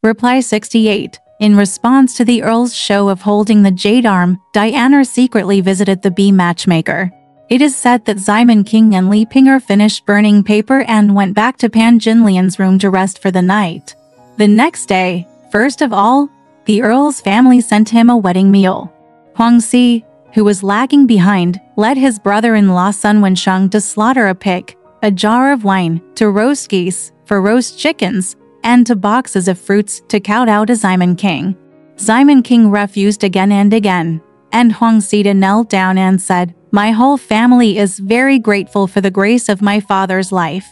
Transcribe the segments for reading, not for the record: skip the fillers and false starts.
Reply 68. In response to the Earl's show of holding the jade arm, Diana secretly visited the bee matchmaker. It is said that Simon King and Li Pinger finished burning paper and went back to Pan Jinlian's room to rest for the night. The next day, first of all, the Earl's family sent him a wedding meal. Huang Si, who was lagging behind, led his brother-in-law Sun Wensheng to slaughter a pig, a jar of wine, to roast geese, for roast chickens, and to boxes of fruits to kowtow to Simon King. Simon King refused again and again, and Huang Si knelt down and said, "My whole family is very grateful for the grace of my father's life.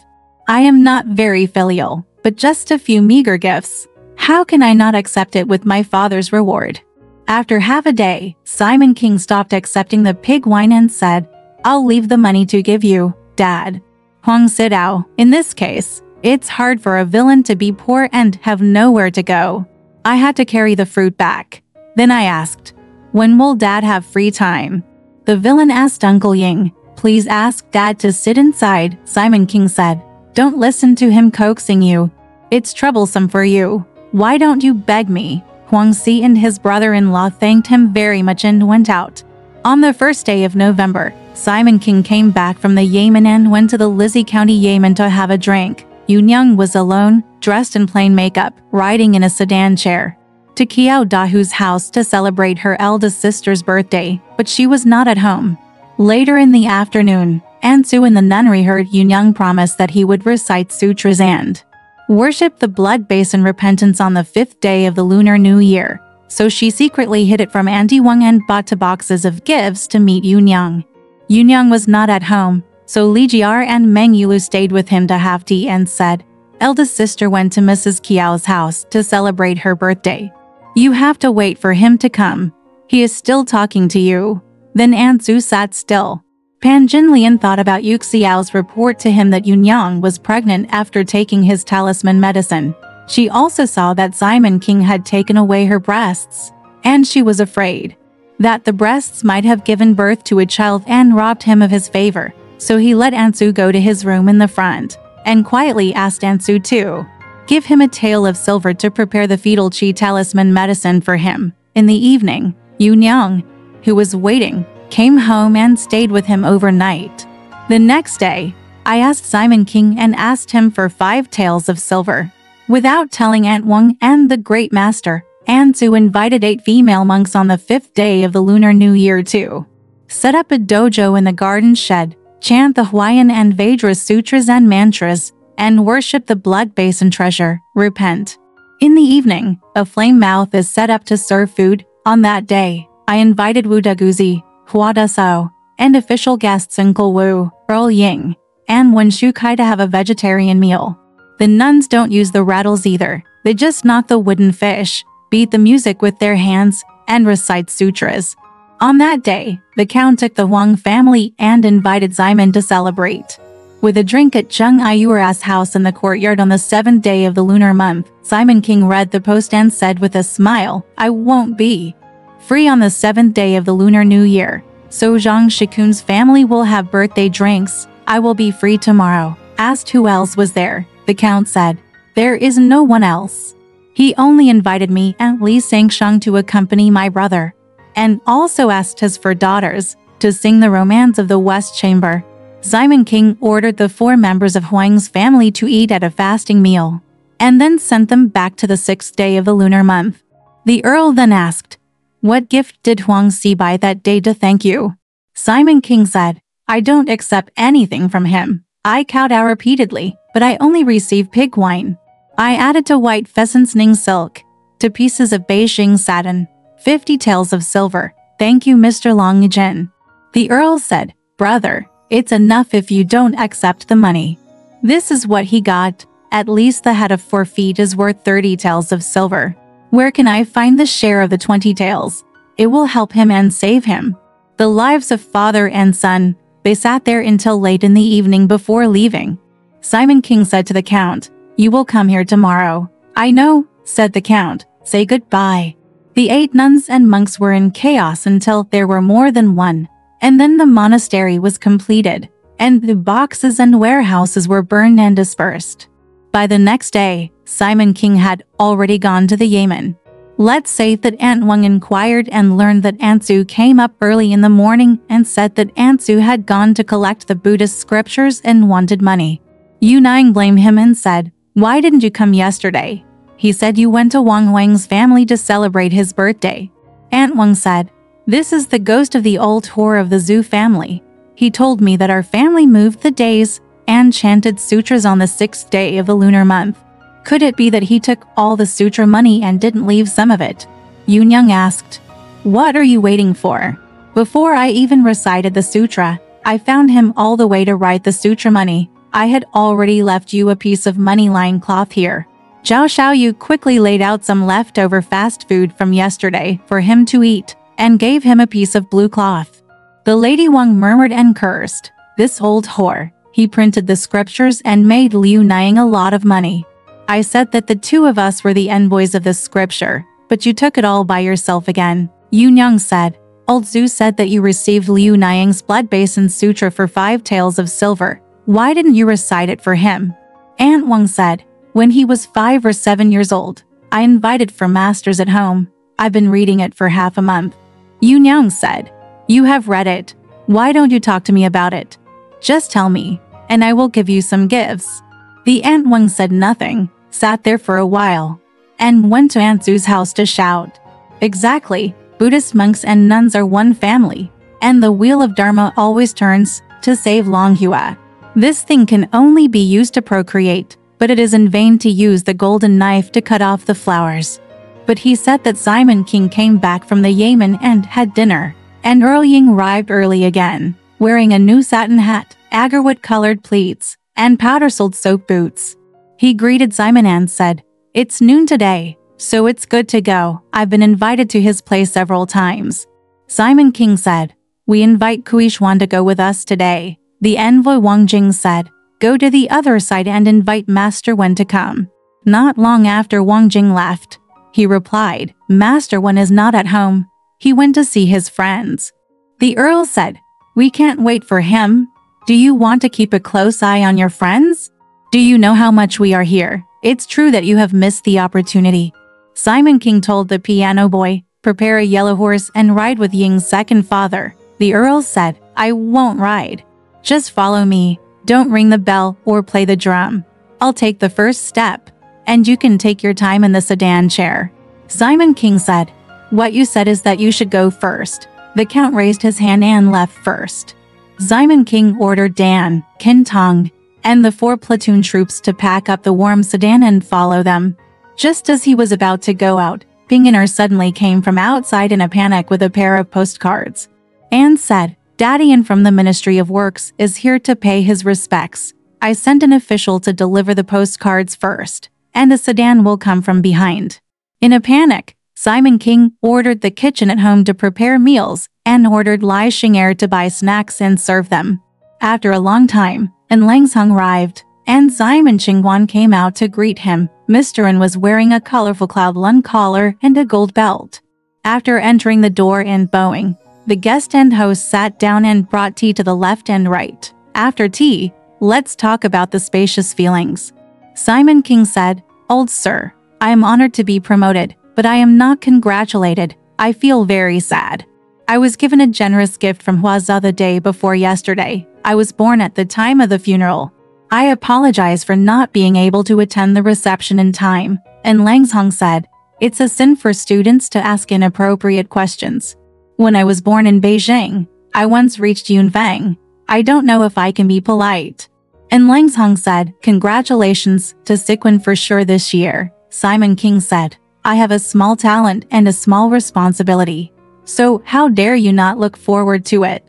I am not very filial, but just a few meager gifts. How can I not accept it with my father's reward?" After half a day, Simon King stopped accepting the pig wine and said, "I'll leave the money to give you, Dad." Huang Sidao, in this case, it's hard for a villain to be poor and have nowhere to go. I had to carry the fruit back. Then I asked, "When will Dad have free time?" The villain asked Uncle Ying, "Please ask Dad to sit inside," Simon King said. "Don't listen to him coaxing you. It's troublesome for you. Why don't you beg me?" Huang Si and his brother-in-law thanked him very much and went out. On the first day of November, Simon King came back from the Yamen and went to the Lizzie County Yamen to have a drink. Yunyang was alone, dressed in plain makeup, riding in a sedan chair, to Kiao Dahu's house to celebrate her eldest sister's birthday, but she was not at home. Later in the afternoon, Ansu in the nunnery heard Yunyang promise that he would recite sutras and worship the blood basin repentance on the 5th day of the Lunar New Year, so she secretly hid it from Auntie Wang and bought 2 boxes of gifts to meet Yunyang. Yunyang was not at home, so Li Jiar and Meng Yulu stayed with him to have tea and said, "Eldest sister went to Mrs. Kiao's house to celebrate her birthday. You have to wait for him to come. He is still talking to you." Then Ansu sat still. Pan Jinlian thought about Yu Xiao's report to him that Yunyang was pregnant after taking his talisman medicine. She also saw that Simon King had taken away her breasts, and she was afraid that the breasts might have given birth to a child and robbed him of his favor. So he let Ansu go to his room in the front, and quietly asked Ansu to give him a tael of silver to prepare the fetal chi talisman medicine for him. In the evening, Yunyang, who was waiting, came home and stayed with him overnight. The next day, I asked Simon King and asked him for 5 taels of silver. Without telling Aunt Wang and the Great Master, Ansu invited 8 female monks on the 5th day of the Lunar New Year to set up a dojo in the garden shed, chant the Hawaiian and Vajra sutras and mantras, and worship the blood basin treasure, repent. In the evening, a flame mouth is set up to serve food. On that day, I invited Wu Daguzi, Hua Dasao, and official guests Uncle Wu, Earl Ying, and Wen Shukai to have a vegetarian meal. The nuns don't use the rattles either. They just knock the wooden fish, beat the music with their hands, and recite sutras. On that day, the count took the Huang family and invited Simon to celebrate with a drink at Zheng Ayura's house in the courtyard on the 7th day of the lunar month. Simon King read the post and said with a smile, "I won't be free on the 7th day of the Lunar New Year, so Zhang Shikun's family will have birthday drinks. I will be free tomorrow." Asked who else was there, the count said, "There is no one else. He only invited me and Li Sangsheng to accompany my brother, and also asked his 4 daughters to sing the romance of the West Chamber." Simon King ordered the 4 members of Huang's family to eat at a fasting meal, and then sent them back to the 6th day of the lunar month. The Earl then asked, "What gift did Huang Si buy that day to thank you?" Simon King said, "I don't accept anything from him. I kowtow repeatedly, but I only receive pig wine. I added to white pheasant's ning silk, to pieces of Beijing satin, 50 taels of silver. Thank you, Mr. Long Jin." The Earl said, "Brother, it's enough if you don't accept the money." This is what he got. At least the head of 4 feet is worth 30 taels of silver. Where can I find the share of the 20 taels? It will help him and save him. The lives of father and son. They sat there until late in the evening before leaving. Simon King said to the count, "You will come here tomorrow." "I know," said the count. "Say goodbye." The 8 nuns and monks were in chaos until there were more than one, and then the monastery was completed, and the boxes and warehouses were burned and dispersed. By the next day, Simon King had already gone to the Yemen. Let's say that Aunt Wang inquired and learned that Aunt Su came up early in the morning and said that Aunt Su had gone to collect the Buddhist scriptures and wanted money. Yu Nang blamed him and said, "Why didn't you come yesterday?" He said you went to Wang Wang's family to celebrate his birthday. Aunt Wang said, "This is the ghost of the old whore of the Zhu family. He told me that our family moved the days and chanted sutras on the 6th day of the lunar month. Could it be that he took all the sutra money and didn't leave some of it?" Yun Young asked, "What are you waiting for? Before I even recited the sutra, I found him all the way to write the sutra money. I had already left you a piece of money-line cloth here." Zhao Xiaoyu quickly laid out some leftover fast food from yesterday for him to eat and gave him a piece of blue cloth. The Lady Wang murmured and cursed, "This old whore. He printed the scriptures and made Liu Niang a lot of money. I said that the two of us were the envoys of this scripture, but you took it all by yourself again." Yun Yang said, "Old Zhu said that you received Liu Niang's blood basin sutra for 5 taels of silver. Why didn't you recite it for him?" Aunt Wang said, "When he was 5 or 7 years old, I invited for masters at home. I've been reading it for half a month." Yun Yang said, "You have read it. Why don't you talk to me about it? Just tell me, and I will give you some gifts." The Aunt Wang said nothing, sat there for a while, and went to Aunt Zu's house to shout, "Exactly, Buddhist monks and nuns are one family, and the wheel of Dharma always turns to save Longhua. This thing can only be used to procreate, but it is in vain to use the golden knife to cut off the flowers." But he said that Simon King came back from the Yemen and had dinner, and Earl Ying arrived early again, wearing a new satin hat, agarwood-colored pleats, and powder-soled soap boots. He greeted Simon and said, "It's noon today, so it's good to go. I've been invited to his place several times." Simon King said, "We invite Kuishuan to go with us today." The envoy Wang Jing said, "Go to the other side and invite Master Wen to come." Not long after Wang Jing left, he replied, "Master Wen is not at home. He went to see his friends." The Earl said, "We can't wait for him. Do you want to keep a close eye on your friends? Do you know how much we are here? It's true that you have missed the opportunity." Simon King told the piano boy, "Prepare a yellow horse and ride with Ying's second father." The Earl said, "I won't ride. Just follow me. Don't ring the bell or play the drum. I'll take the first step, and you can take your time in the sedan chair." Simon King said, "What you said is that you should go first." The Count raised his hand and left first. Simon King ordered Dan, Kin Tong, and the 4 platoon troops to pack up the warm sedan and follow them. Just as he was about to go out, Ping-er suddenly came from outside in a panic with a pair of postcards, and said, "Daddy in from the Ministry of Works is here to pay his respects. I sent an official to deliver the postcards first, and a sedan will come from behind." In a panic, Simon King ordered the kitchen at home to prepare meals and ordered Lai Xing'er to buy snacks and serve them. After a long time, An Langsong arrived, and Simon Qingguan came out to greet him. Mr. An was wearing a colorful cloud lung collar and a gold belt. After entering the door and bowing, the guest and host sat down and brought tea to the left and right. After tea, let's talk about the spacious feelings. Simon King said, "Old sir, I am honored to be promoted, but I am not congratulated. I feel very sad. I was given a generous gift from Huaza the day before yesterday. I was born at the time of the funeral. I apologize for not being able to attend the reception in time." And Langshong said, "It's a sin for students to ask inappropriate questions. When I was born in Beijing, I once reached Yunfang. I don't know if I can be polite." And Langshong said, "Congratulations to Siquan for sure this year." Simon King said, "I have a small talent and a small responsibility. So how dare you not look forward to it?"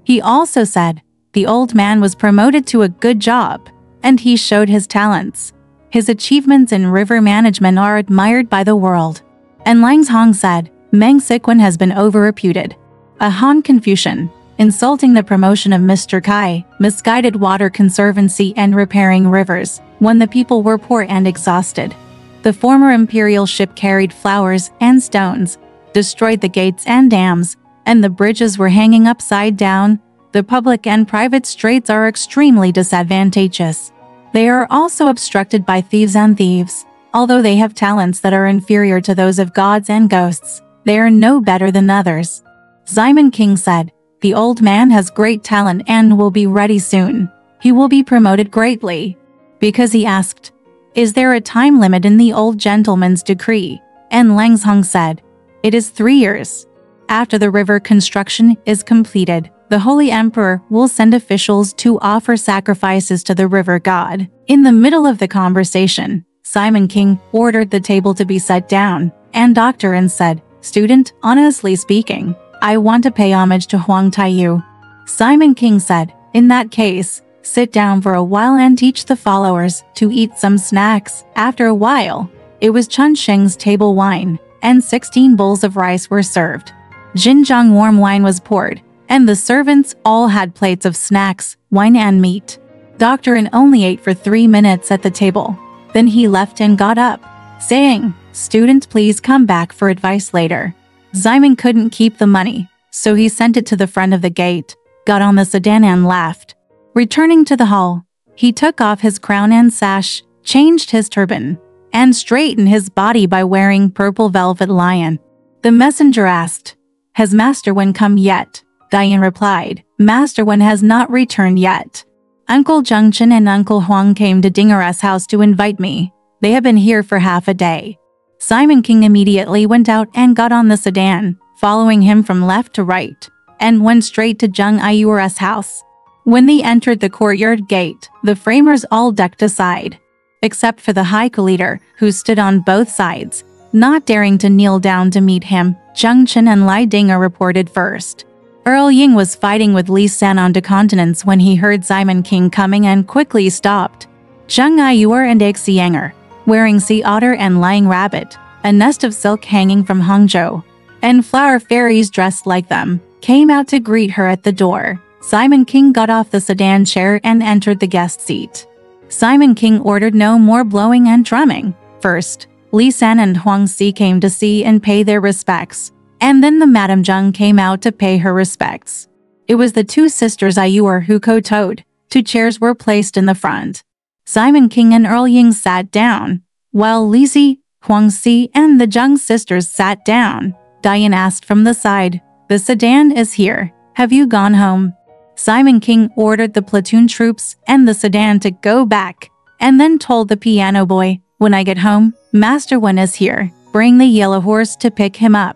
He also said, "The old man was promoted to a good job, and he showed his talents. His achievements in river management are admired by the world." And Langshong said, "Meng Siquan has been over-reputed. A Han Confucian, insulting the promotion of Mr. Kai, misguided water conservancy and repairing rivers, when the people were poor and exhausted. The former imperial ship carried flowers and stones, destroyed the gates and dams, and the bridges were hanging upside down. The public and private straits are extremely disadvantageous. They are also obstructed by thieves and thieves. Although they have talents that are inferior to those of gods and ghosts, they are no better than others. Simon King said, "The old man has great talent and will be ready soon. He will be promoted greatly." Because he asked, "Is there a time limit in the old gentleman's decree?" And Lang Zhong said, "It is 3 years. After the river construction is completed, the Holy Emperor will send officials to offer sacrifices to the river god." In the middle of the conversation, Simon King ordered the table to be set down, and Dr. An said, "Student, honestly speaking, I want to pay homage to Huang Taiyu." Simon King said, "In that case, sit down for a while and teach the followers to eat some snacks." After a while, it was Chun Sheng's table wine, and 16 bowls of rice were served. Jinjiang warm wine was poured, and the servants all had plates of snacks, wine and meat. Dr. An only ate for 3 minutes at the table. Then he left and got up, saying, "Student, please come back for advice later." Simon couldn't keep the money, so he sent it to the front of the gate, got on the sedan and left. Returning to the hall, he took off his crown and sash, changed his turban, and straightened his body by wearing purple velvet lion. The messenger asked, "Has Master Wen come yet?" Diane replied, "Master Wen has not returned yet. Uncle Zhengchen and Uncle Huang came to Dinger's house to invite me. They have been here for half a day." Simon King immediately went out and got on the sedan, following him from left to right, and went straight to Zheng Ayu's house. When they entered the courtyard gate, the framers all ducked aside, except for the high leader, who stood on both sides, not daring to kneel down to meet him. Zheng Chen and Lai Dinger reported first. Earl Ying was fighting with Li San on continents when he heard Simon King coming and quickly stopped. Zheng Ayur and Xianger, wearing sea otter and lying rabbit, a nest of silk hanging from Hangzhou, and flower fairies dressed like them, came out to greet her at the door. Simon King got off the sedan chair and entered the guest seat. Simon King ordered no more blowing and drumming. First, Li San and Huang Si came to see and pay their respects, and then the Madame Zheng came out to pay her respects. It was the two sisters Ayur who kowtowed. 2 chairs were placed in the front. Simon King and Earl Ying sat down, while Li Si, Huang Si, and the Zheng sisters sat down. Diane asked from the side, "The sedan is here. Have you gone home?" Simon King ordered the platoon troops and the sedan to go back, and then told the piano boy, "When I get home, Master Wen is here. Bring the yellow horse to pick him up."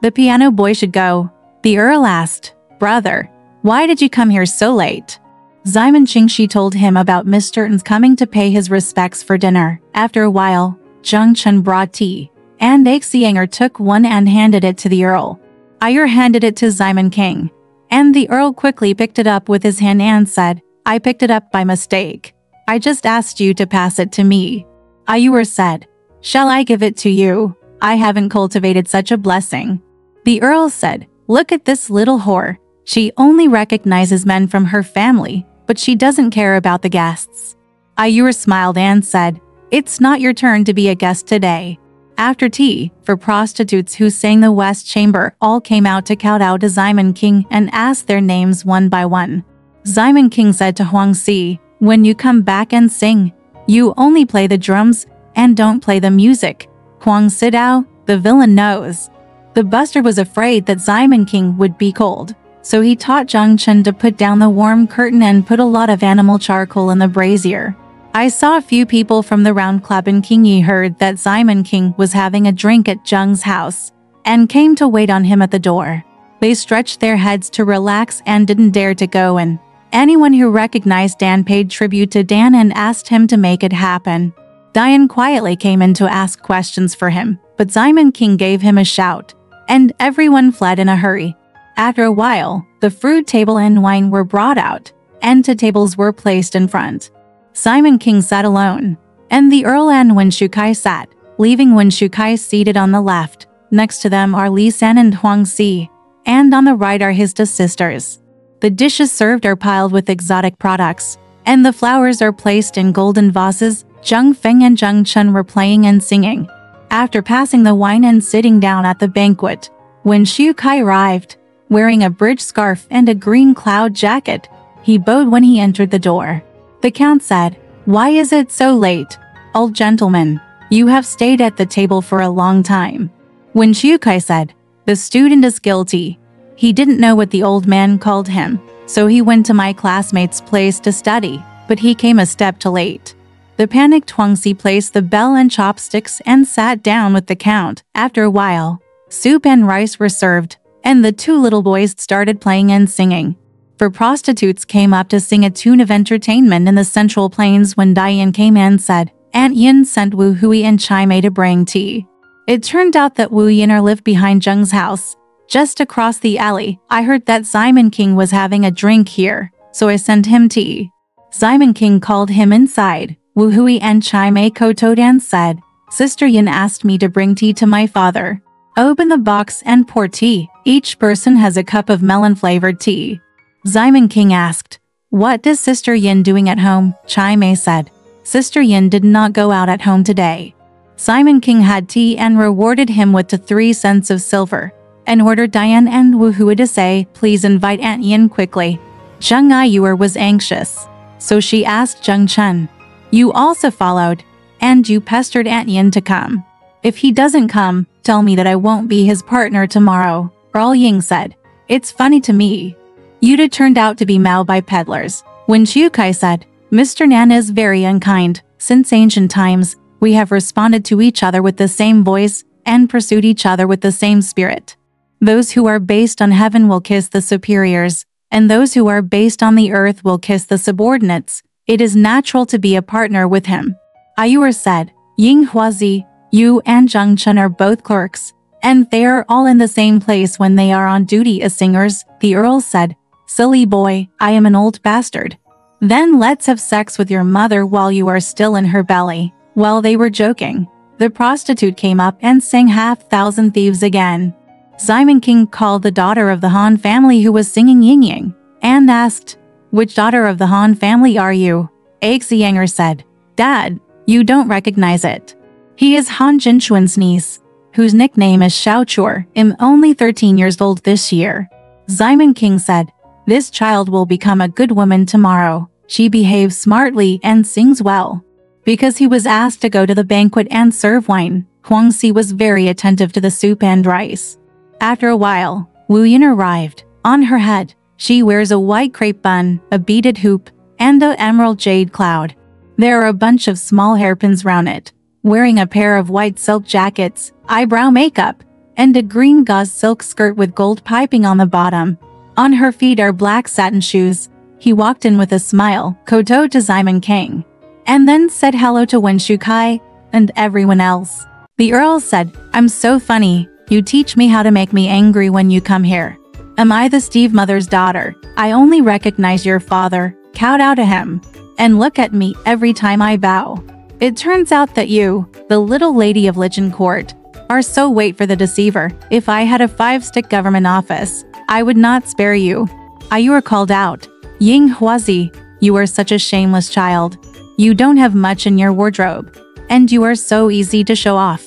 The piano boy should go. The Earl asked, "Brother, why did you come here so late?" Simon Qingshi told him about Mr. N's coming to pay his respects for dinner. After a while, Zheng Chen brought tea, and Xianger took one and handed it to the Earl. Ayur handed it to Simon King, and the Earl quickly picked it up with his hand and said, "I picked it up by mistake. I just asked you to pass it to me." Ayur said, "Shall I give it to you? I haven't cultivated such a blessing." The Earl said, "Look at this little whore. She only recognizes men from her family, but she doesn't care about the guests." Ayur smiled and said, "It's not your turn to be a guest today." After tea, for prostitutes who sang the West Chamber all came out to kowtow to Simon King and asked their names one by one. Simon King said to Huang Si, "When you come back and sing, you only play the drums and don't play the music." Huang Sidao, the villain, knows. The buster was afraid that Simon King would be cold, so he taught Zheng Chen to put down the warm curtain and put a lot of animal charcoal in the brazier. I saw a few people from the round club in Qingyi heard that Simon King was having a drink at Zheng's house, and came to wait on him at the door. They stretched their heads to relax and didn't dare to go in. Anyone who recognized Dan paid tribute to Dan and asked him to make it happen. Diane quietly came in to ask questions for him, but Simon King gave him a shout, and everyone fled in a hurry. After a while, the fruit table and wine were brought out, and 2 tables were placed in front. Simon King sat alone, and the Earl and Wen Shukai sat, leaving Wen Shukai seated on the left. Next to them are Li San and Huang Si, and on the right are his 2 sisters. The dishes served are piled with exotic products, and the flowers are placed in golden vases. Zheng Feng and Zheng Chen were playing and singing. After passing the wine and sitting down at the banquet, when Shukai arrived, wearing a bridge scarf and a green cloud jacket, he bowed when he entered the door. The count said, Why is it so late? Old gentleman, you have stayed at the table for a long time. When Shukai said, the student is guilty, he didn't know what the old man called him, so he went to my classmate's place to study, but he came a step too late. The panicked Huangzi placed the bell and chopsticks and sat down with the count. After a while, soup and rice were served, and the two little boys started playing and singing. For prostitutes came up to sing a tune of entertainment in the Central Plains when Diane came and said, Aunt Yin sent Wu Hui and Chai Mei to bring tea. It turned out that Wu Yin'er lived behind Zheng's house, just across the alley. I heard that Simon King was having a drink here, so I sent him tea. Simon King called him inside. Wu Hui and Chai Mei kowtowed and said, Sister Yin asked me to bring tea to my father. Open the box and pour tea. Each person has a cup of melon-flavored tea. Simon King asked, What is Sister Yin doing at home? Chai Mei said, Sister Yin did not go out at home today. Simon King had tea and rewarded him with 3 cents of silver, and ordered Diane and Wu Hui to say, Please invite Aunt Yin quickly. Zheng Aiyuer was anxious, so she asked Zheng Chen, You also followed, and you pestered Aunt Yin to come. If he doesn't come, tell me that I won't be his partner tomorrow. Earl Ying said, It's funny to me. Yuta turned out to be Mao by peddlers. When Shukai said, Mr. Nan is very unkind. Since ancient times, we have responded to each other with the same voice and pursued each other with the same spirit. Those who are based on heaven will kiss the superiors, and those who are based on the earth will kiss the subordinates. It is natural to be a partner with him. Aiyuer said, Ying Huazi, you and Zheng Chen are both clerks, and they are all in the same place when they are on duty as singers. The Earl said, Silly boy, I am an old bastard. Then let's have sex with your mother while you are still in her belly. While they were joking, the prostitute came up and sang Half-Thousand Thieves again. Simon King called the daughter of the Han family who was singing Ying Ying, and asked, Which daughter of the Han family are you? Xianger said, Dad, you don't recognize it. He is Han Jinchuan's niece, whose nickname is Xiaochur. I'm only 13 years old this year. Simon King said, This child will become a good woman tomorrow. She behaves smartly and sings well. Because he was asked to go to the banquet and serve wine, Huangzi was very attentive to the soup and rice. After a while, Wu Yin arrived. On her head, she wears a white crepe bun, a beaded hoop, and an emerald jade cloud. There are a bunch of small hairpins round it. Wearing a pair of white silk jackets, eyebrow makeup, and a green gauze silk skirt with gold piping on the bottom. On her feet are black satin shoes. He walked in with a smile, kowtowed to Simon King, and then said hello to Wen Shukai and everyone else. The Earl said, I'm so funny. You teach me how to make me angry when you come here. Am I the Steve mother's daughter? I only recognize your father, kowtow to him, and look at me every time I bow. It turns out that you, the little lady of Lichen Court, are so wait for the deceiver. If I had a 5-stick government office, I would not spare you. Aiyuer called out, Ying Huazi, you are such a shameless child. You don't have much in your wardrobe, and you are so easy to show off.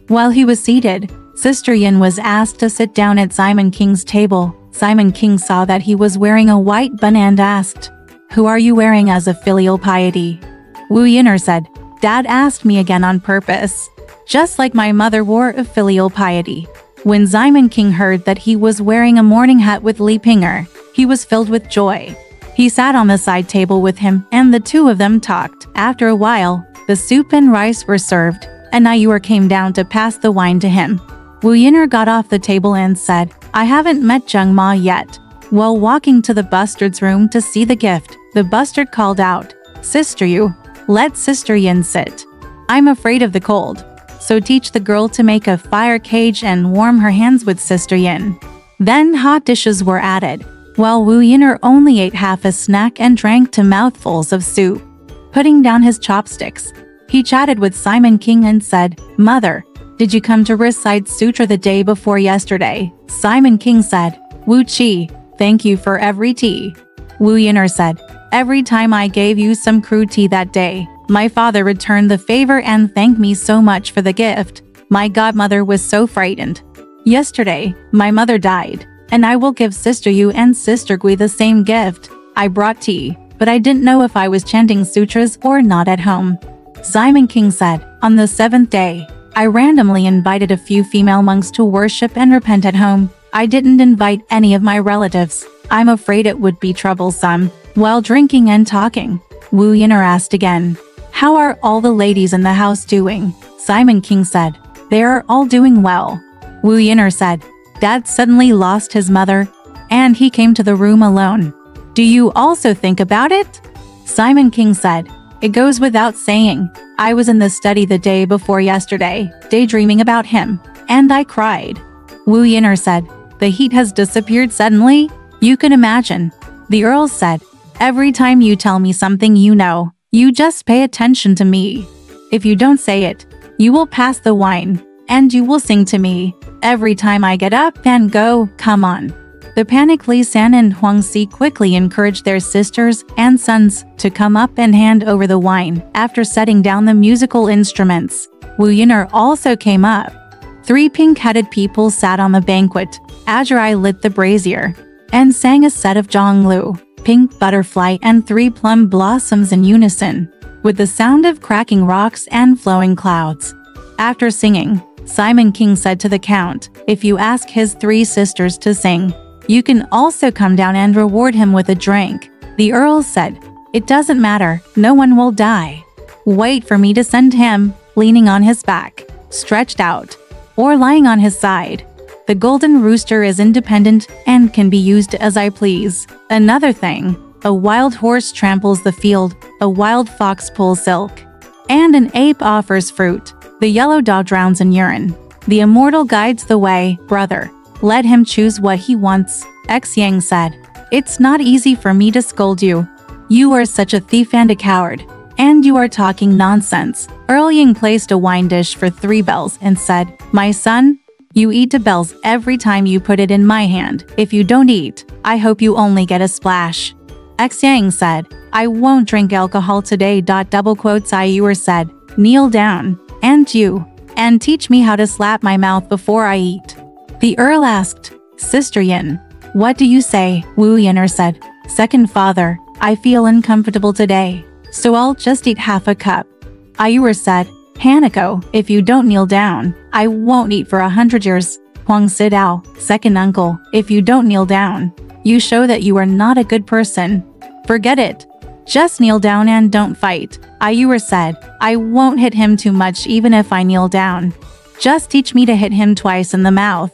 While he was seated, Sister Yin was asked to sit down at Simon King's table. Simon King saw that he was wearing a white bun and asked, Who are you wearing as a filial piety? Wu Yin'er said, Dad asked me again on purpose, just like my mother wore a filial piety. When Simon King heard that he was wearing a morning hat with Li Ping'er, he was filled with joy. He sat on the side table with him and the two of them talked. After a while, the soup and rice were served, and Aiyuer came down to pass the wine to him. Wu Yin'er got off the table and said, I haven't met Zheng Ma yet. While walking to the bustard's room to see the gift, the bustard called out, Sister Yu, let Sister Yin sit. I'm afraid of the cold, so teach the girl to make a fire cage and warm her hands with Sister Yin. Then hot dishes were added, while Wu Yin'er only ate half a snack and drank 2 mouthfuls of soup. Putting down his chopsticks, he chatted with Simon King and said, Mother, did you come to recite sutra the day before yesterday? Simon King said, Wu Chi, thank you for every tea. Wu Yin'er said, Every time I gave you some crude tea that day, my father returned the favor and thanked me so much for the gift. My godmother was so frightened. Yesterday, my mother died, and I will give Sister Yu and Sister Gui the same gift. I brought tea, but I didn't know if I was chanting sutras or not at home. Simon King said, on the 7th day, I randomly invited a few female monks to worship and repent at home. I didn't invite any of my relatives. I'm afraid it would be troublesome. While drinking and talking, Wu Yin'er asked again, how are all the ladies in the house doing? Simon King said, they are all doing well. Wu Yin'er said, Dad suddenly lost his mother, and he came to the room alone. Do you also think about it? Simon King said, it goes without saying. I was in the study the day before yesterday, daydreaming about him, and I cried. Wu Yin'er said, the heat has disappeared suddenly? You can imagine. The Earl said, every time you tell me something you know, you just pay attention to me. If you don't say it, you will pass the wine, and you will sing to me. Every time I get up and go, come on. The panicked Li San and Huang Si quickly encouraged their sisters and sons to come up and hand over the wine after setting down the musical instruments. Wu Yin'er also came up. 3 pink-headed people sat on the banquet. Ajurai lit the brazier and sang a set of Zhonglu, Pink Butterfly and 3 Plum Blossoms in unison, with the sound of cracking rocks and flowing clouds. After singing, Simon King said to the Count, if you ask his 3 sisters to sing, you can also come down and reward him with a drink. The Earl said, it doesn't matter, no one will die. Wait for me to send him, leaning on his back, stretched out, or lying on his side. The golden rooster is independent and can be used as I please. Another thing, a wild horse tramples the field, a wild fox pulls silk, and an ape offers fruit. The yellow dog drowns in urine. The immortal guides the way, brother. Let him choose what he wants. Xiang said, it's not easy for me to scold you. You are such a thief and a coward, and you are talking nonsense. Earl Ying placed a wine dish for 3 bells and said, my son, you eat 2 bells every time you put it in my hand. If you don't eat, I hope you only get a splash. Xiang said, I won't drink alcohol today. Ayur said, kneel down, and you, and teach me how to slap my mouth before I eat. The Earl asked, Sister Yin, what do you say? Wu Yin'er said, second father, I feel uncomfortable today, so I'll just eat half a cup. Ayur said, Hanako, if you don't kneel down, I won't eat for 100 years. Huang Sidao, second uncle, if you don't kneel down, you show that you are not a good person. Forget it. Just kneel down and don't fight. Ayur said, I won't hit him too much even if I kneel down. Just teach me to hit him twice in the mouth.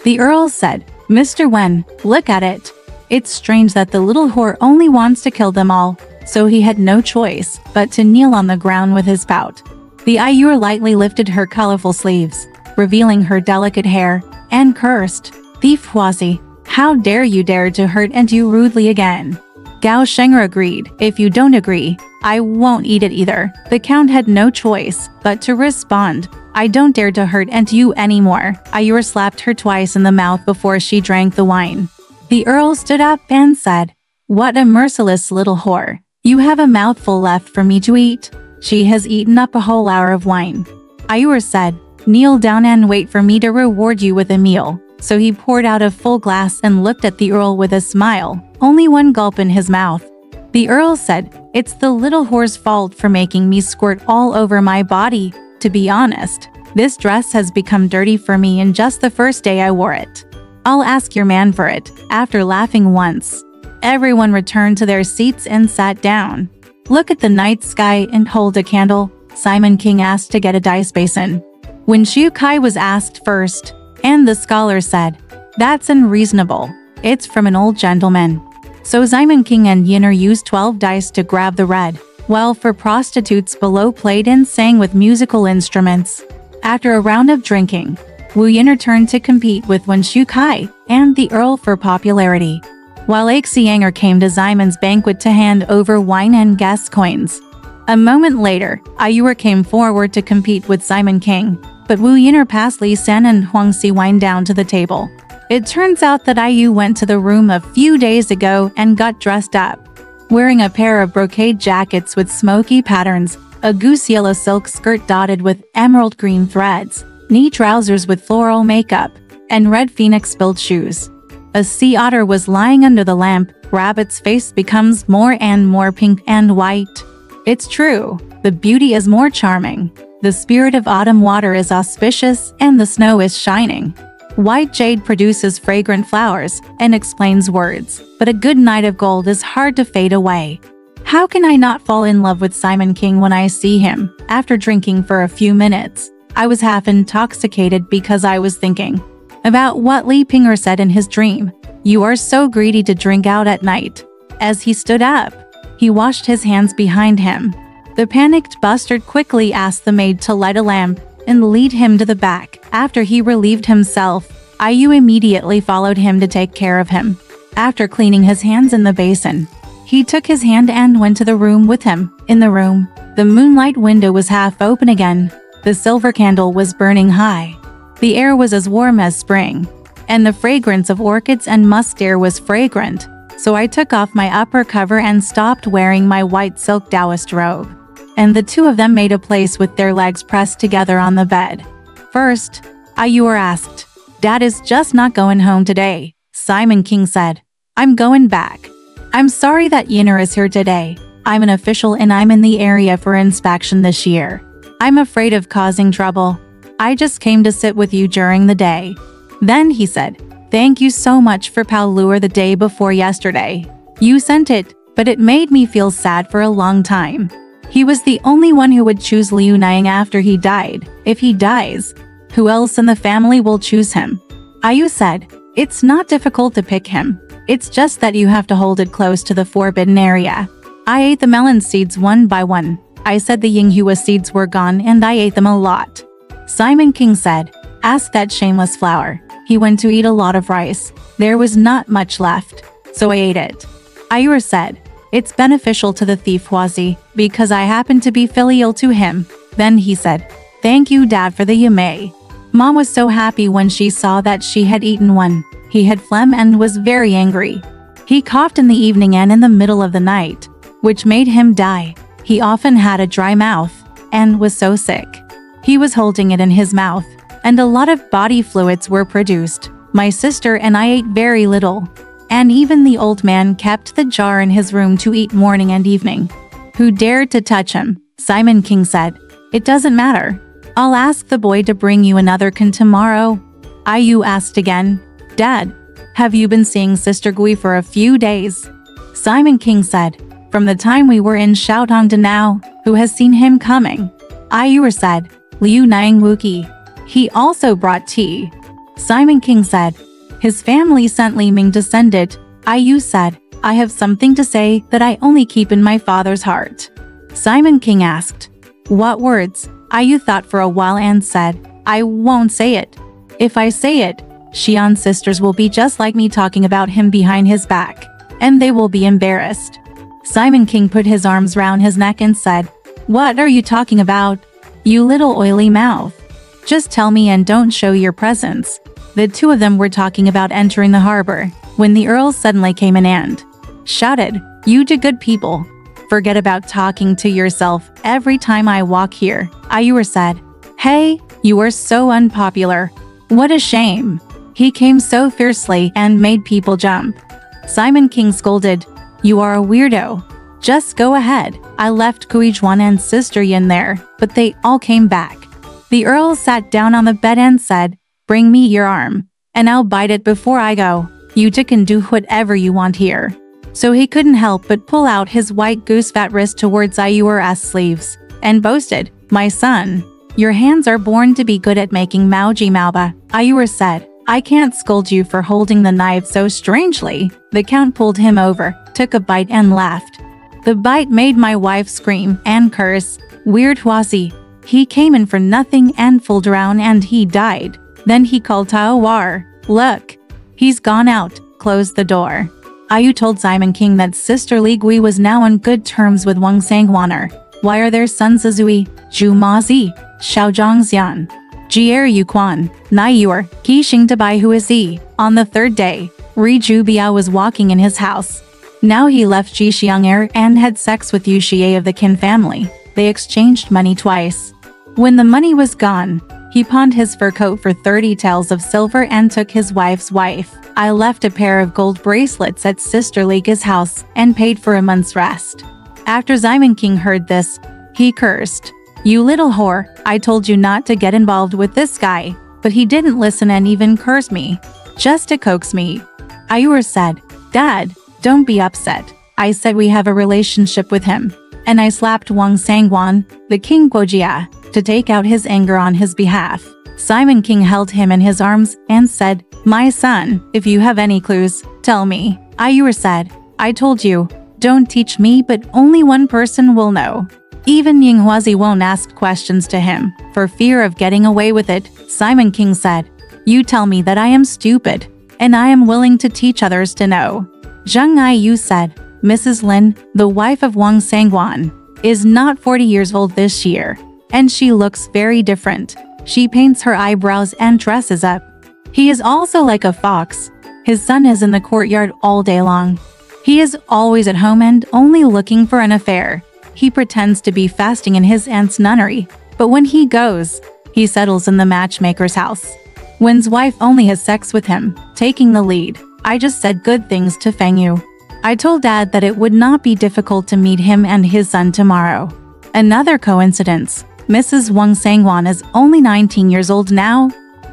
The Earl said, Mr. Wen, look at it. It's strange that the little whore only wants to kill them all, so he had no choice but to kneel on the ground with his pout. The Ayur lightly lifted her colorful sleeves, revealing her delicate hair, and cursed, Thief Huasi, how dare you dare to hurt and you rudely again. Gao Sheng'er agreed, if you don't agree, I won't eat it either. The Count had no choice but to respond, I don't dare to hurt and you anymore. Ayur slapped her twice in the mouth before she drank the wine. The Earl stood up and said, what a merciless little whore. You have a mouthful left for me to eat. She has eaten up a whole hour of wine. Ayur said, kneel down and wait for me to reward you with a meal. So he poured out a full glass and looked at the Earl with a smile, only 1 gulp in his mouth. The Earl said, it's the little whore's fault for making me squirt all over my body. To be honest, this dress has become dirty for me in just the first day I wore it. I'll ask your man for it. After laughing once, everyone returned to their seats and sat down. Look at the night sky and hold a candle, Simon King asked to get a dice basin. When Shu Kai was asked first, and the scholar said, that's unreasonable. It's from an old gentleman. So Simon King and Yin'er used 12 dice to grab the red, while for prostitutes below played and sang with musical instruments. After a round of drinking, Wu Yin'er turned to compete with Wen Shu Kai and the Earl for popularity, while Xianger came to Simon's banquet to hand over wine and gas coins. A moment later, Ayur came forward to compete with Simon King, but Wu Yin'er passed Li San and Huang Si wine down to the table. It turns out that Ayu went to the room a few days ago and got dressed up, wearing a pair of brocade jackets with smoky patterns, a goose yellow silk skirt dotted with emerald green threads, knee trousers with floral makeup, and red phoenix-built shoes. A sea otter was lying under the lamp, Rabbit's face becomes more and more pink and white. It's true, the beauty is more charming. The spirit of autumn water is auspicious and the snow is shining. White jade produces fragrant flowers and explains words, but a good night of gold is hard to fade away. How can I not fall in love with Simon King when I see him? After drinking for a few minutes, I was half intoxicated because I was thinking about what Li Ping'er said in his dream. You are so greedy to drink out at night. As he stood up, he washed his hands behind him. The panicked bastard quickly asked the maid to light a lamp and lead him to the back. After he relieved himself, Ayu immediately followed him to take care of him. After cleaning his hands in the basin, he took his hand and went to the room with him. In the room, the moonlight window was half open again. The silver candle was burning high. The air was as warm as spring, and the fragrance of orchids and musk air was fragrant. So I took off my upper cover and stopped wearing my white silk Taoist robe. And the two of them made a place with their legs pressed together on the bed. First, Ayur asked, "Dad is just not going home today." Simon King said, "I'm going back. I'm sorry that Yinner is here today. I'm an official and I'm in the area for inspection this year. I'm afraid of causing trouble. I just came to sit with you during the day." Then he said, "Thank you so much for Pao Lure the day before yesterday. You sent it, but it made me feel sad for a long time. He was the only one who would choose Liu Niang after he died. If he dies, who else in the family will choose him?" Ayu said, "It's not difficult to pick him. It's just that you have to hold it close to the forbidden area." I ate the melon seeds one by one. I said the Yinghua seeds were gone and I ate them a lot. Simon King said, "Ask that shameless flower. He went to eat a lot of rice. There was not much left, so I ate it." Ayur said, "It's beneficial to the thief Huazi, because I happen to be filial to him." Then he said, "Thank you, Dad, for the yamei." Mom was so happy when she saw that she had eaten one. He had phlegm and was very angry. He coughed in the evening and in the middle of the night, which made him die. He often had a dry mouth and was so sick. He was holding it in his mouth, and a lot of body fluids were produced. My sister and I ate very little, and even the old man kept the jar in his room to eat morning and evening. Who dared to touch him? Simon King said, "It doesn't matter. I'll ask the boy to bring you another can tomorrow." Ayu asked again, "Dad, have you been seeing Sister Gui for a few days?" Simon King said, "From the time we were in Shoutong to now, who has seen him coming?" Ayu said, "Liu Niang Wuki. He also brought tea." Simon King said, "His family sent Li Ming to send it." Ayu said, "I have something to say that I only keep in my father's heart." Simon King asked, "What words?" Ayu thought for a while and said, "I won't say it. If I say it, Xian's sisters will be just like me talking about him behind his back, and they will be embarrassed." Simon King put his arms round his neck and said, "What are you talking about? You little oily mouth. Just tell me and don't show your presence." The two of them were talking about entering the harbor, when the Earl suddenly came in and shouted, "You two good people. Forget about talking to yourself every time I walk here." Ayur said, "Hey, you are so unpopular. What a shame." He came so fiercely and made people jump. Simon King scolded, "You are a weirdo. Just go ahead." I left Kuijuan and Sister Yin there, but they all came back. The Earl sat down on the bed and said, "Bring me your arm, and I'll bite it before I go. You two can do whatever you want here." So he couldn't help but pull out his white goose-fat wrist towards Ayur's sleeves, and boasted, "My son, your hands are born to be good at making Maoji Maoba." Ayur said, "I can't scold you for holding the knife so strangely." The Count pulled him over, took a bite and laughed. The bite made my wife scream and curse, "Weird Huazi. He came in for nothing and fooled around and he died." Then he called Tao War, "Look, he's gone out." Closed the door. Ayu told Simon King that Sister Li Gui was now on good terms with Wang Sangwaner. Why are their sons Zui, Zhu Mazi, Xiao Zhangxian, Jier Yuquan, Naiur, Qi Xing Dabai Hu is he? On the third day, Ri Zhu Biao was walking in his house. Now he left Ji Xiang'er and had sex with Yu Xie of the Qin family. They exchanged money twice. When the money was gone, He pawned his fur coat for 30 taels of silver and took his wife's wife. I left a pair of gold bracelets at Sister Lika's house and paid for a month's rest. After Simon King heard this, he cursed. You little whore, I told you not to get involved with this guy, but he didn't listen and even cursed me, just to coax me. Ayur said, Dad, don't be upset. I said we have a relationship with him. And I slapped Wang Sangwan, the King Guojia, to take out his anger on his behalf. Simon King held him in his arms and said, My son, if you have any clues, tell me. Ayur said, I told you, don't teach me but only one person will know. Even Yinghuazi won't ask questions to him, for fear of getting away with it. Simon King said, You tell me that I am stupid, and I am willing to teach others to know. Zheng Aiyu said, Mrs. Lin, the wife of Wang Sangwan, is not 40 years old this year, and she looks very different. She paints her eyebrows and dresses up. He is also like a fox. His son is in the courtyard all day long. He is always at home and only looking for an affair. He pretends to be fasting in his aunt's nunnery, but when he goes, he settles in the matchmaker's house. Wen's wife only has sex with him, taking the lead. I just said good things to Feng Yu. I told Dad that it would not be difficult to meet him and his son tomorrow. Another coincidence. Mrs. Wang Sangwan is only 19 years old now,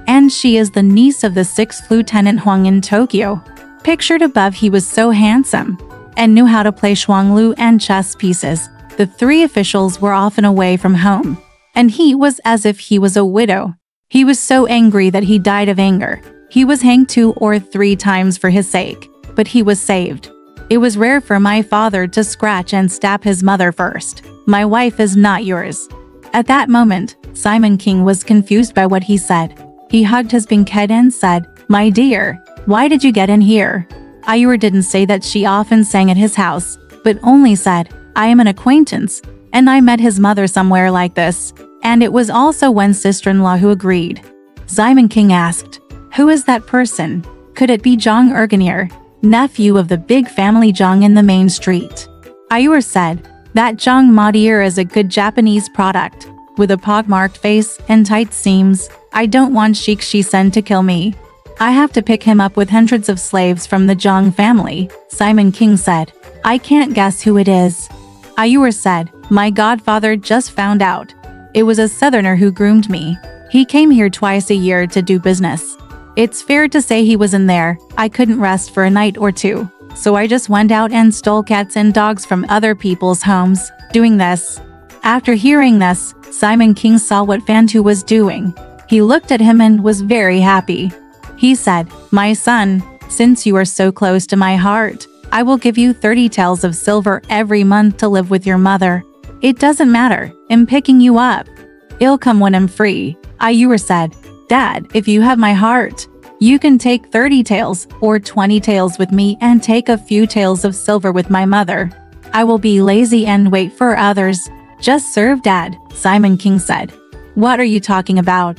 and she is the niece of the 6th Lieutenant Huang in Tokyo. Pictured above, he was so handsome and knew how to play shuanglu and chess pieces. The three officials were often away from home, and he was as if he was a widow. He was so angry that he died of anger. He was hanged 2 or 3 times for his sake, but he was saved. It was rare for my father to scratch and stab his mother first. My wife is not yours. At that moment, Simon King was confused by what he said. He hugged his pink head and said, My dear, why did you get in here? Ayur didn't say that she often sang at his house, but only said, I am an acquaintance, and I met his mother somewhere like this, and it was also Wen's sister-in-law who agreed. Simon King asked, Who is that person? Could it be Zhang Erganier, nephew of the big family Zhang in the main street? Ayur said, That Zhang Madier is a good Japanese product, with a pockmarked face and tight seams. I don't want Sheikh Shisen to kill me. I have to pick him up with hundreds of slaves from the Zhang family, Simon King said. I can't guess who it is. Ayur said, My godfather just found out. It was a southerner who groomed me. He came here twice a year to do business. It's fair to say he was in there. I couldn't rest for a night or two, so I just went out and stole cats and dogs from other people's homes, doing this. After hearing this, Simon King saw what Fantu was doing. He looked at him and was very happy. He said, My son, since you are so close to my heart, I will give you 30 taels of silver every month to live with your mother. It doesn't matter, I'm picking you up. It'll come when I'm free. Ayur said, Dad, if you have my heart, you can take 30 taels or 20 taels with me and take a few taels of silver with my mother. I will be lazy and wait for others. Just serve Dad, Simon King said. What are you talking about?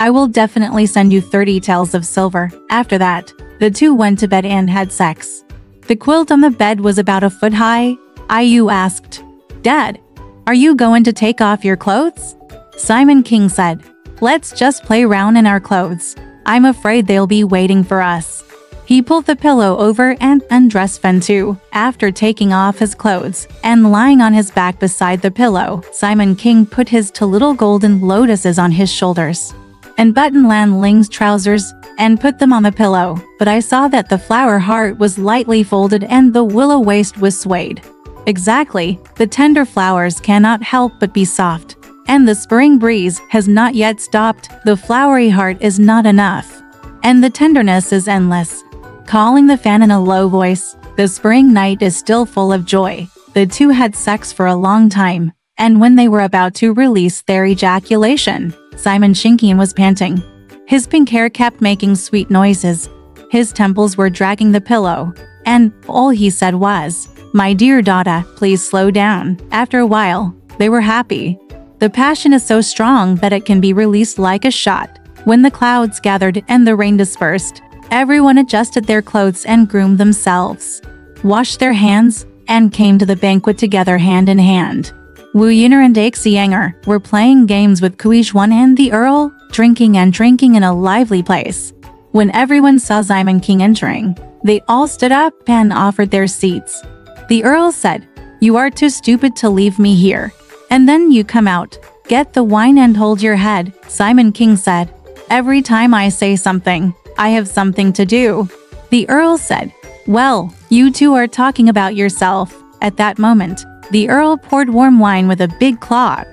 I will definitely send you 30 taels of silver. After that, the two went to bed and had sex. The quilt on the bed was about a foot high. Ayu asked, Dad, are you going to take off your clothes? Simon King said, Let's just play around in our clothes. I'm afraid they'll be waiting for us. He pulled the pillow over and undressed Fantu. After taking off his clothes and lying on his back beside the pillow, Simon King put his 2 little golden lotuses on his shoulders and buttoned Lan Ling's trousers and put them on the pillow, but I saw that the flower heart was lightly folded and the willow waist was swayed. Exactly, the tender flowers cannot help but be soft, and the spring breeze has not yet stopped. The flowery heart is not enough, and the tenderness is endless. Calling the fan in a low voice, the spring night is still full of joy. The two had sex for a long time, and when they were about to release their ejaculation, Simon Shinkian was panting. His pink hair kept making sweet noises. His temples were dragging the pillow, and all he said was, My dear Dada, please slow down. After a while, they were happy. The passion is so strong that it can be released like a shot. When the clouds gathered and the rain dispersed, everyone adjusted their clothes and groomed themselves, washed their hands, and came to the banquet together hand in hand. Wu Yin'er and Xianger were playing games with Kui Xuan and the Earl. drinking and drinking in a lively place. When everyone saw Simon King entering, they all stood up and offered their seats. The Earl said, "You are too stupid to leave me here. And then you come out, get the wine and hold your head." Simon King said, "Every time I say something, I have something to do." The Earl said, "Well, you two are talking about yourself." At that moment, the Earl poured warm wine with a big clock,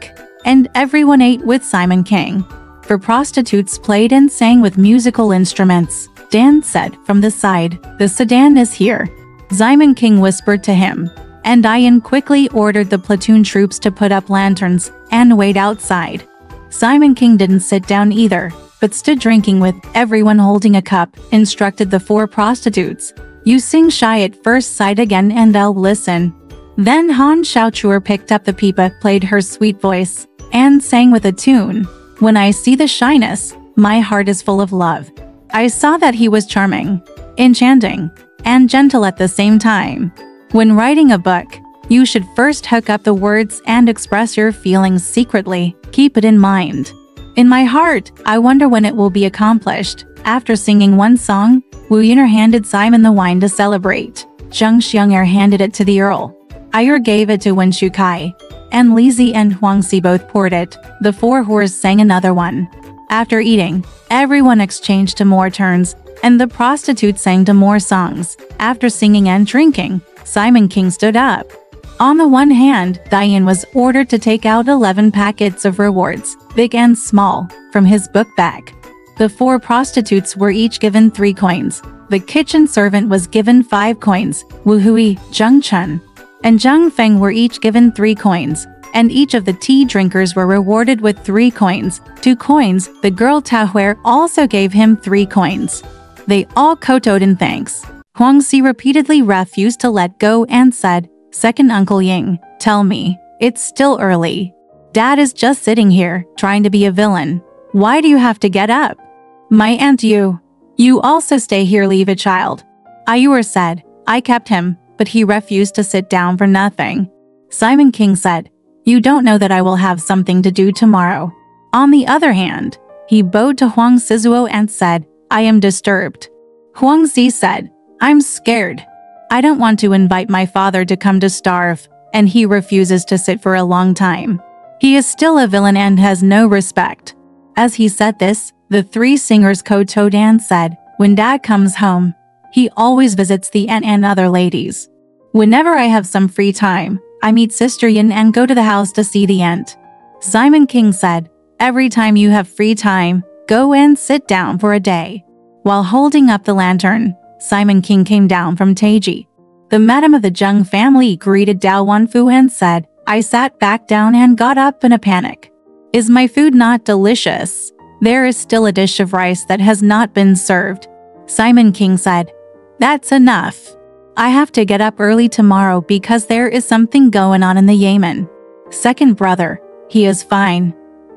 and everyone ate with Simon King. For prostitutes played and sang with musical instruments. Dan said from the side, "The sedan is here." Simon King whispered to him, and Diane quickly ordered the platoon troops to put up lanterns and wait outside. Simon King didn't sit down either, but stood drinking with everyone holding a cup, instructed the 4 prostitutes. "You sing shy at first sight again and I'll listen." Then Han Xiaochuer picked up the pipa, played her sweet voice, and sang with a tune. "When I see the shyness, my heart is full of love." I saw that he was charming, enchanting, and gentle at the same time. When writing a book, you should first hook up the words and express your feelings secretly. Keep it in mind. In my heart, I wonder when it will be accomplished. After singing one song, Wu Yin'er handed Simon the wine to celebrate. Zheng Xiang'er handed it to the Earl. Iyer gave it to Wen Shukai, and Li Zi and Huang Si both poured it. The 4 whores sang another one. After eating, everyone exchanged to more turns, and the prostitutes sang to more songs. After singing and drinking, Simon King stood up. On the one hand, Diane was ordered to take out 11 packets of rewards, big and small, from his book bag. The 4 prostitutes were each given 3 coins. The kitchen servant was given 5 coins. Wu Hui, Zheng Chen, and Zhang Feng were each given 3 coins, and each of the tea drinkers were rewarded with 3 coins. 2 coins, the girl Tao Huer also gave him 3 coins. They all kowtowed in thanks. Huang Si repeatedly refused to let go and said, "Second Uncle Ying, tell me, it's still early. Dad is just sitting here, trying to be a villain. Why do you have to get up? My aunt you also stay here, leave a child." Ayuer said, "I kept him, but he refused to sit down for nothing." Simon King said, "You don't know that I will have something to do tomorrow." On the other hand, he bowed to Huang Sizuo and said, "I am disturbed." Huang Si said, "I'm scared. I don't want to invite my father to come to starve, and he refuses to sit for a long time. He is still a villain and has no respect." As he said this, the 3 singers kowtowed and said, "When Dad comes home, he always visits the aunt and other ladies. Whenever I have some free time, I meet Sister Yin and go to the house to see the aunt." Simon King said, "Every time you have free time, go and sit down for a day." While holding up the lantern, Simon King came down from Taiji. The madam of the Zheng family greeted Dao Wanfu and said, "I sat back down and got up in a panic. Is my food not delicious? There is still a dish of rice that has not been served." Simon King said, "That's enough. I have to get up early tomorrow because there is something going on in the Yemen. Second brother, he is fine.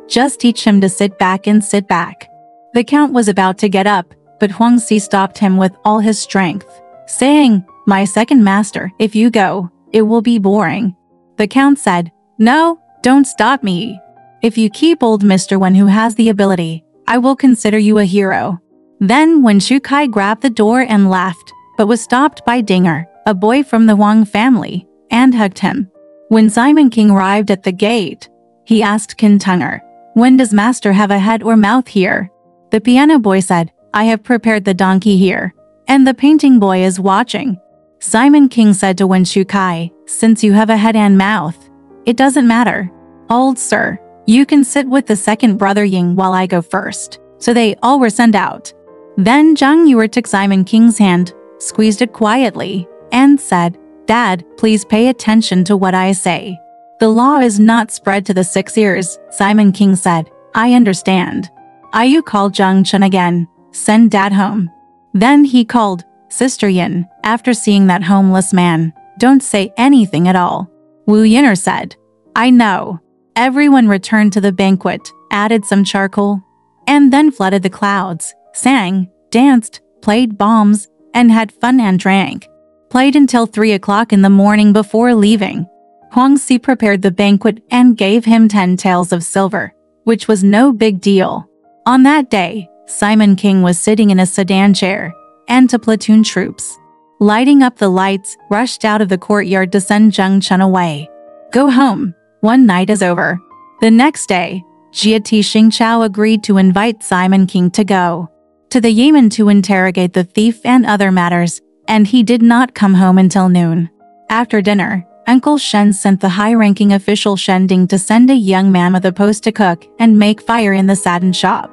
Just teach him to sit back and sit back." The count was about to get up, but Huang Si stopped him with all his strength, saying, "My second master, if you go, it will be boring." The count said, "No, don't stop me. If you keep old Mr. Wen who has the ability, I will consider you a hero." Then Wen Shukai grabbed the door and left, but was stopped by Dinger, a boy from the Wang family, and hugged him. When Simon King arrived at the gate, he asked Kintunger, "When does master have a head or mouth here?" The piano boy said, "I have prepared the donkey here, and the painting boy is watching." Simon King said to Wen Shukai, "Since you have a head and mouth, it doesn't matter. Old sir, you can sit with the second brother Ying while I go first." So they all were sent out. Then Zhang Yuer took Simon King's hand, squeezed it quietly, and said, "Dad, please pay attention to what I say. The law is not spread to the 6 ears." Simon King said, "I understand." Ayu called Zhang Chen again. "Send Dad home." Then he called Sister Yin. After seeing that homeless man, "Don't say anything at all." Wu Yin'er said, "I know." Everyone returned to the banquet, added some charcoal, and then flooded the clouds, sang, danced, played bombs, and had fun and drank. Played until 3 o'clock in the morning before leaving. Huang Si prepared the banquet and gave him 10 taels of silver, which was no big deal. On that day, Simon King was sitting in a sedan chair, and two platoon troops, lighting up the lights, rushed out of the courtyard to send Zheng Chen away. Go home. One night is over. The next day, Jia Xingchao agreed to invite Simon King to go to the Yamen to interrogate the thief and other matters, and he did not come home until noon. After dinner, Uncle Shen sent the high-ranking official Shen Ding to send a young man with a post to cook and make fire in the satin shop.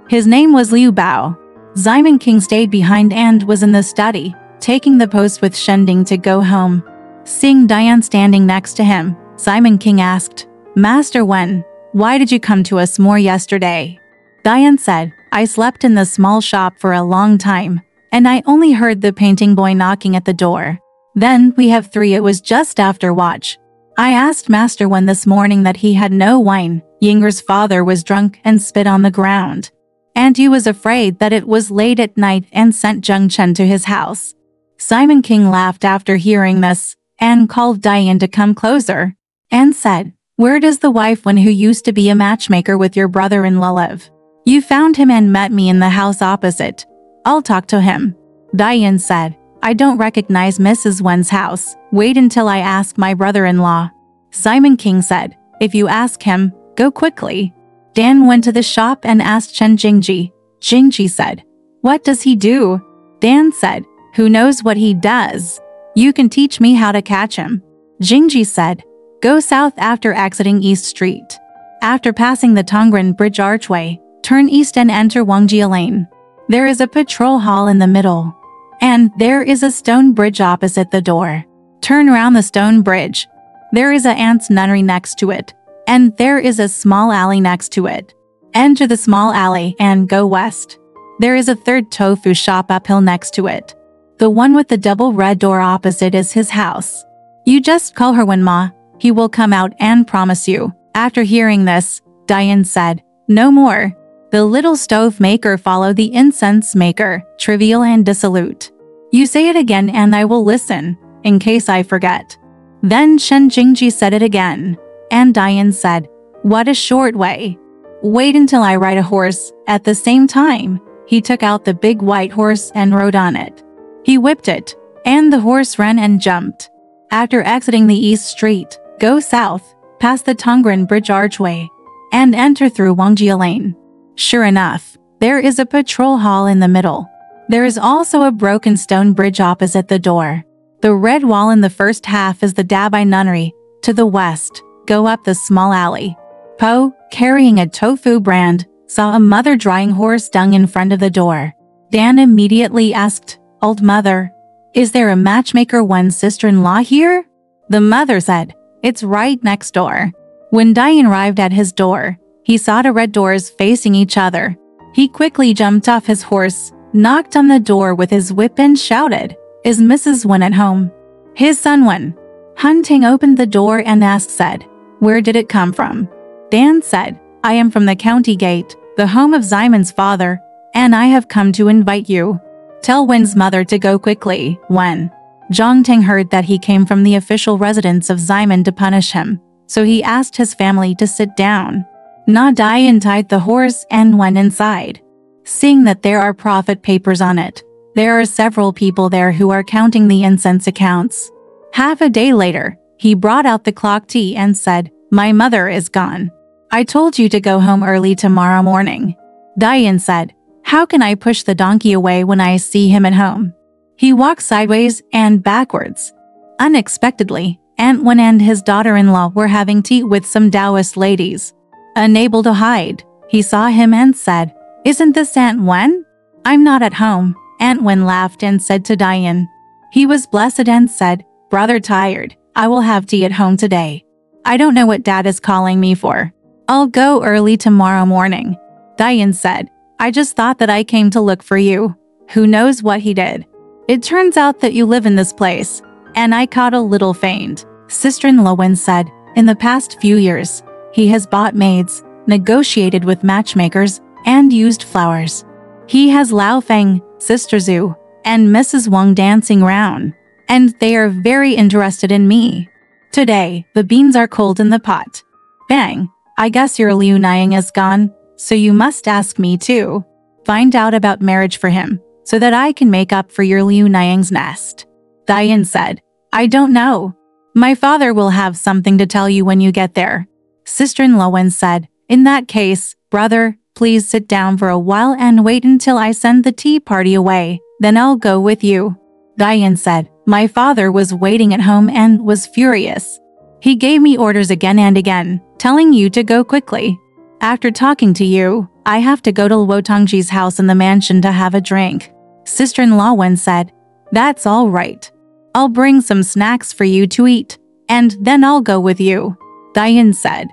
His name was Liu Bao. Simon King stayed behind and was in the study, taking the post with Shen Ding to go home. Seeing Diane standing next to him, Simon King asked, "Master Wen, why did you come to us more yesterday?" Diane said, "I slept in the small shop for a long time, and I only heard the painting boy knocking at the door. Then we have 3. It was just after watch. I asked Master Wen this morning that he had no wine. Yinger's father was drunk and spit on the ground. And he was afraid that it was late at night and sent Zheng Chen to his house." Simon King laughed after hearing this, and called Diane to come closer, and said, "Where does the wife Wen who used to be a matchmaker with your brother-in-law live? You found him and met me in the house opposite. I'll talk to him." Diane said, "I don't recognize Mrs. Wen's house. Wait until I ask my brother-in-law." Simon King said, "If you ask him, go quickly." Dan went to the shop and asked Chen Jingji. Jingji said, "What does he do?" Dan said, "Who knows what he does? You can teach me how to catch him." Jingji said, "Go south after exiting East Street. After passing the Tongren Bridge archway, turn east and enter Wangjia Lane. There is a patrol hall in the middle, and there is a stone bridge opposite the door. Turn around the stone bridge. There is a aunt's nunnery next to it, and there is a small alley next to it. Enter the small alley and go west. There is a third tofu shop uphill next to it. The one with the double red door opposite is his house. You just call her Wenma, he will come out and promise you." After hearing this, Diane said, "No more." The little stove maker followed the incense maker, trivial and dissolute. "You say it again and I will listen, in case I forget." Then Chen Jingji said it again, and Diane said, "What a short way. Wait until I ride a horse." At the same time, he took out the big white horse and rode on it. He whipped it, and the horse ran and jumped. After exiting the East Street, go south, past the Tongren Bridge archway, and enter through Wangjia Lane. Sure enough, there is a patrol hall in the middle. There is also a broken stone bridge opposite the door. The red wall in the first half is the Dabai Nunnery. To the west, go up the small alley. Po, carrying a tofu brand, saw a mother drying horse dung in front of the door. Dan immediately asked, "Old mother, is there a matchmaker Wen's sister-in-law here?" The mother said, "It's right next door." When Diane arrived at his door, he saw the red doors facing each other. He quickly jumped off his horse, knocked on the door with his whip and shouted, "Is Mrs. Wen at home?" His son Wen Hunting opened the door and said, "Where did it come from?" Dan said, "I am from the county gate, the home of Simon's father, and I have come to invite you. Tell Wen's mother to go quickly." Wen Zhongting heard that he came from the official residence of Simon to punish him, so he asked his family to sit down. Na Diane tied the horse and went inside. Seeing that there are profit papers on it, there are several people there who are counting the incense accounts. Half a day later, he brought out the clock tea and said, "My mother is gone. I told you to go home early tomorrow morning." Diane said, "How can I push the donkey away when I see him at home?" He walked sideways and backwards. Unexpectedly, Aunt Wen and his daughter-in-law were having tea with some Taoist ladies. Unable to hide, he saw him and said, "Isn't this Aunt Wen?" "I'm not at home." Aunt Wen laughed and said to Diane. He was blessed and said, "Brother tired, I will have tea at home today. I don't know what Dad is calling me for. I'll go early tomorrow morning." Diane said, "I just thought that I came to look for you." Who knows what he did? It turns out that you live in this place, and I caught a little faint. Sister-in-law Wen said, "In the past few years, he has bought maids, negotiated with matchmakers, and used flowers. He has Lao Feng, Sister Zhu, and Mrs. Wang dancing round, and they are very interested in me. Today, the beans are cold in the pot. Bang, I guess your Liu Niang is gone." so you must ask me too. Find out about marriage for him, so that I can make up for your Liu Niang's nest. Diane said, I don't know. My father will have something to tell you when you get there. Sister-in-law Wen said, in that case, brother, please sit down for a while and wait until I send the tea party away, then I'll go with you. Diane said, my father was waiting at home and was furious. He gave me orders again and again, telling you to go quickly. After talking to you, I have to go to Luo Tongji's house in the mansion to have a drink. Sister-in-law Wen said, that's all right. I'll bring some snacks for you to eat, and then I'll go with you. Diane said,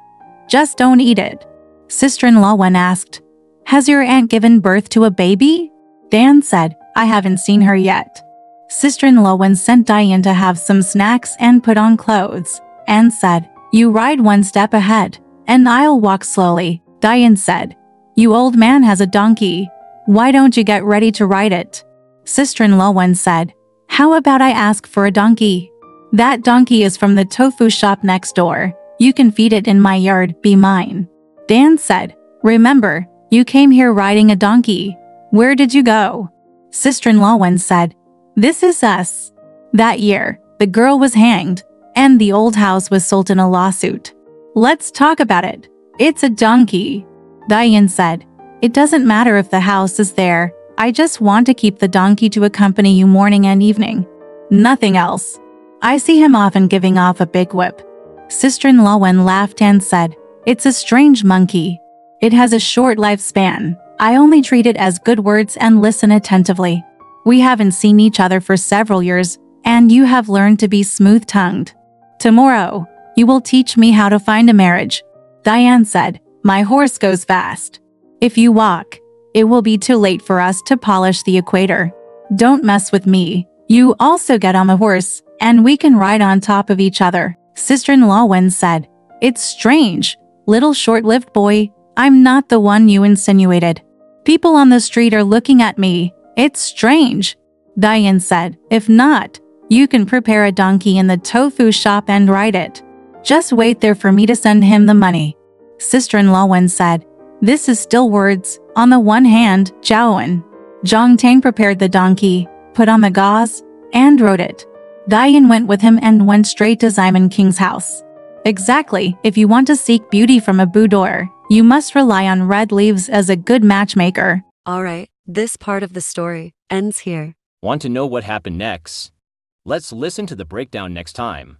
just don't eat it. Sister-in-law Wen asked, has your aunt given birth to a baby? Dan said, I haven't seen her yet. Sister-in-law Wen sent Diane to have some snacks and put on clothes, and said, you ride one step ahead, and I'll walk slowly. Diane said, you old man has a donkey. Why don't you get ready to ride it? Sister-in-law Wen said, how about I ask for a donkey? That donkey is from the tofu shop next door. You can feed it in my yard, be mine. Dan said, remember, you came here riding a donkey. Where did you go? Sister-in-law Wen said, this is us. That year, the girl was hanged, and the old house was sold in a lawsuit. Let's talk about it. It's a donkey. Diane said, it doesn't matter if the house is there. I just want to keep the donkey to accompany you morning and evening. Nothing else. I see him often giving off a big whip. Sister-in-law Wen laughed and said, it's a strange monkey. It has a short lifespan. I only treat it as good words and listen attentively. We haven't seen each other for several years, and you have learned to be smooth-tongued. Tomorrow, you will teach me how to find a marriage. Diane said, my horse goes fast. If you walk, it will be too late for us to polish the equator. Don't mess with me. You also get on a horse, and we can ride on top of each other. Sister-in-law Wen said, it's strange, little short-lived boy. I'm not the one you insinuated. People on the street are looking at me. It's strange. Diane said, if not, you can prepare a donkey in the tofu shop and ride it. Just wait there for me to send him the money. Sister-in-law Wen said, this is still words. On the one hand, Zhao Zhongtang prepared the donkey, put on the gauze, and rode it. Diane went with him and went straight to Simon King's house. Exactly, if you want to seek beauty from a boudoir, you must rely on red leaves as a good matchmaker. Alright, this part of the story ends here. Want to know what happened next? Let's listen to the breakdown next time.